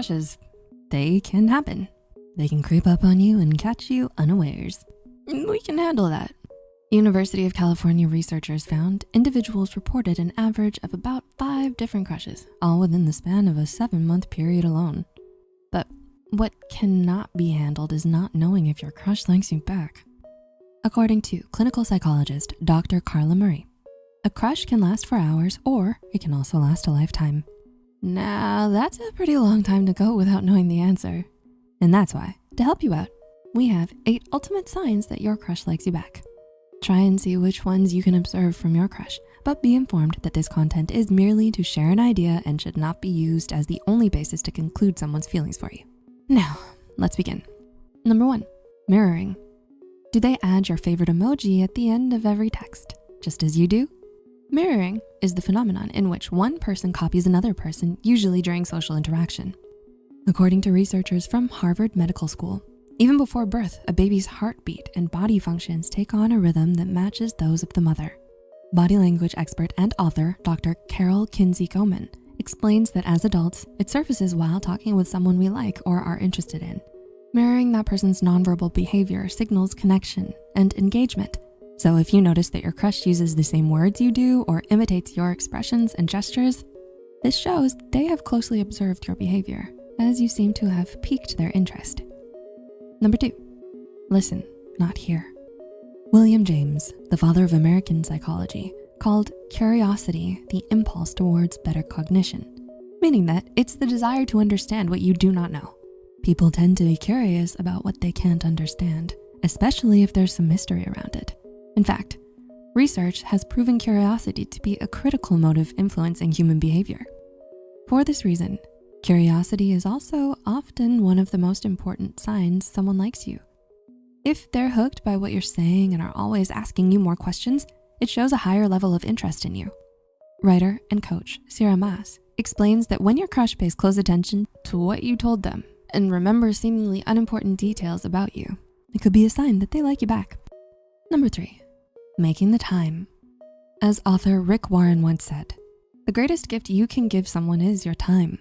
crushes, they can happen. They can creep up on you and catch you unawares. We can handle that. University of California researchers found individuals reported an average of about 5 different crushes, all within the span of a 7-month period alone. But what cannot be handled is not knowing if your crush likes you back. According to clinical psychologist Dr. Carla Murray, a crush can last for hours, or it can also last a lifetime. Now, that's a pretty long time to go without knowing the answer. And that's why, to help you out, we have 8 ultimate signs that your crush likes you back. Try and see which ones you can observe from your crush, but be informed that this content is merely to share an idea and should not be used as the only basis to conclude someone's feelings for you. Now, let's begin. Number 1, mirroring. Do they add your favorite emoji at the end of every text, just as you do? Mirroring is the phenomenon in which one person copies another person, usually during social interaction. According to researchers from Harvard Medical School, even before birth, a baby's heartbeat and body functions take on a rhythm that matches those of the mother. Body language expert and author, Dr. Carol Kinsey-Goman, explains that as adults, it surfaces while talking with someone we like or are interested in. Mirroring that person's nonverbal behavior signals connection and engagement. So if you notice that your crush uses the same words you do or imitates your expressions and gestures, this shows they have closely observed your behavior, as you seem to have piqued their interest. Number 2, listen, not hear. William James, the father of American psychology, called curiosity the impulse towards better cognition, meaning that it's the desire to understand what you do not know. People tend to be curious about what they can't understand, especially if there's some mystery around it. In fact, research has proven curiosity to be a critical motive influencing human behavior. For this reason, curiosity is also often one of the most important signs someone likes you. If they're hooked by what you're saying and are always asking you more questions, it shows a higher level of interest in you. Writer and coach Sierra Maas explains that when your crush pays close attention to what you told them and remembers seemingly unimportant details about you, it could be a sign that they like you back. Number 3, making the time. As author Rick Warren once said, the greatest gift you can give someone is your time.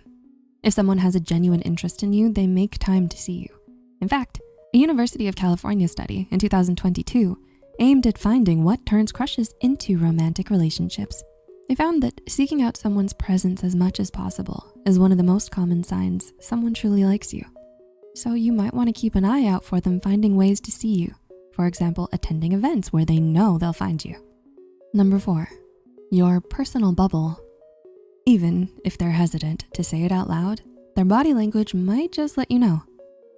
If someone has a genuine interest in you, they make time to see you. In fact, a University of California study in 2022 aimed at finding what turns crushes into romantic relationships. They found that seeking out someone's presence as much as possible is one of the most common signs someone truly likes you. So you might want to keep an eye out for them finding ways to see you. For example, attending events where they know they'll find you. Number 4, your personal bubble. Even if they're hesitant to say it out loud, their body language might just let you know.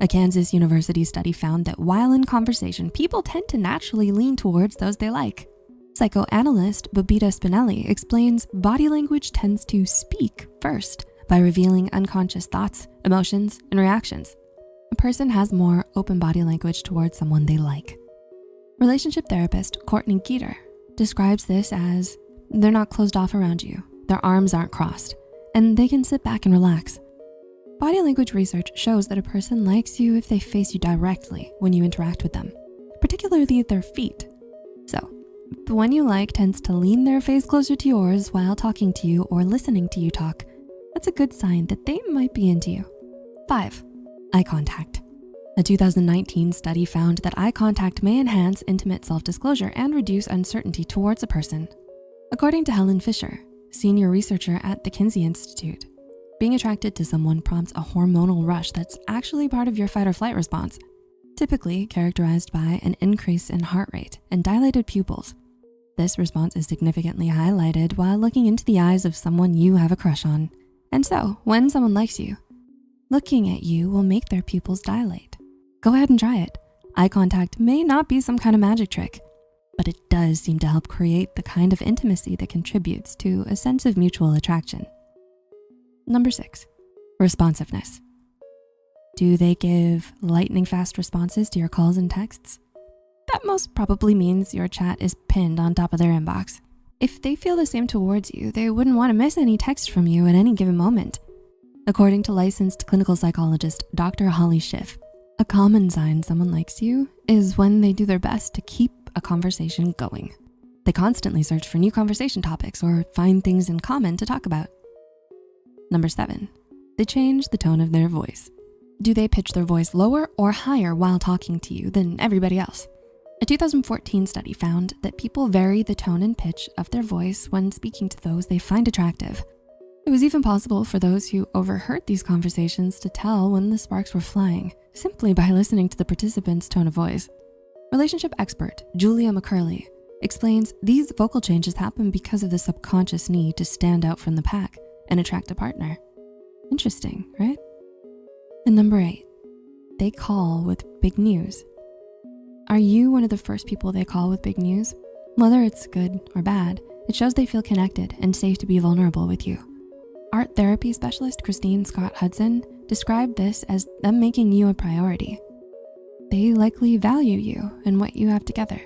A Kansas University study found that while in conversation, people tend to naturally lean towards those they like. Psychoanalyst Babita Spinelli explains body language tends to speak first by revealing unconscious thoughts, emotions, and reactions. A person has more open body language towards someone they like. Relationship therapist Courtney Geeter describes this as, they're not closed off around you, their arms aren't crossed, and they can sit back and relax. Body language research shows that a person likes you if they face you directly when you interact with them, particularly their feet. So, the one you like tends to lean their face closer to yours while talking to you or listening to you talk. That's a good sign that they might be into you. 5, eye contact. A 2019 study found that eye contact may enhance intimate self-disclosure and reduce uncertainty towards a person. According to Helen Fisher, senior researcher at the Kinsey Institute, being attracted to someone prompts a hormonal rush that's actually part of your fight or flight response, typically characterized by an increase in heart rate and dilated pupils. This response is significantly highlighted while looking into the eyes of someone you have a crush on. And so, when someone likes you, looking at you will make their pupils dilate. Go ahead and try it. Eye contact may not be some kind of magic trick, but it does seem to help create the kind of intimacy that contributes to a sense of mutual attraction. Number 6, responsiveness. Do they give lightning fast responses to your calls and texts? That most probably means your chat is pinned on top of their inbox. If they feel the same towards you, they wouldn't want to miss any text from you at any given moment. According to licensed clinical psychologist Dr. Holly Schiff, a common sign someone likes you is when they do their best to keep a conversation going. They constantly search for new conversation topics or find things in common to talk about. Number 7, they change the tone of their voice. Do they pitch their voice lower or higher while talking to you than everybody else? A 2014 study found that people vary the tone and pitch of their voice when speaking to those they find attractive. It was even possible for those who overheard these conversations to tell when the sparks were flying, simply by listening to the participants' tone of voice. Relationship expert Julia McCurley explains these vocal changes happen because of the subconscious need to stand out from the pack and attract a partner. Interesting, right? And number 8, they call with big news. Are you one of the first people they call with big news? Whether it's good or bad, it shows they feel connected and safe to be vulnerable with you. Art therapy specialist Christine Scott Hudson described this as them making you a priority. They likely value you and what you have together.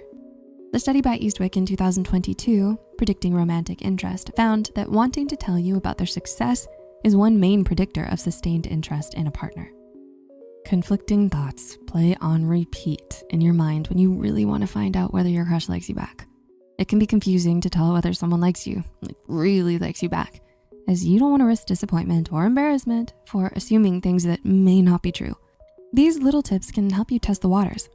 The study by Eastwick in 2022, Predicting Romantic Interest, found that wanting to tell you about their success is one main predictor of sustained interest in a partner. Conflicting thoughts play on repeat in your mind when you really want to find out whether your crush likes you back. It can be confusing to tell whether someone likes you, really likes you back, as you don't want to risk disappointment or embarrassment for assuming things that may not be true. These little tips can help you test the waters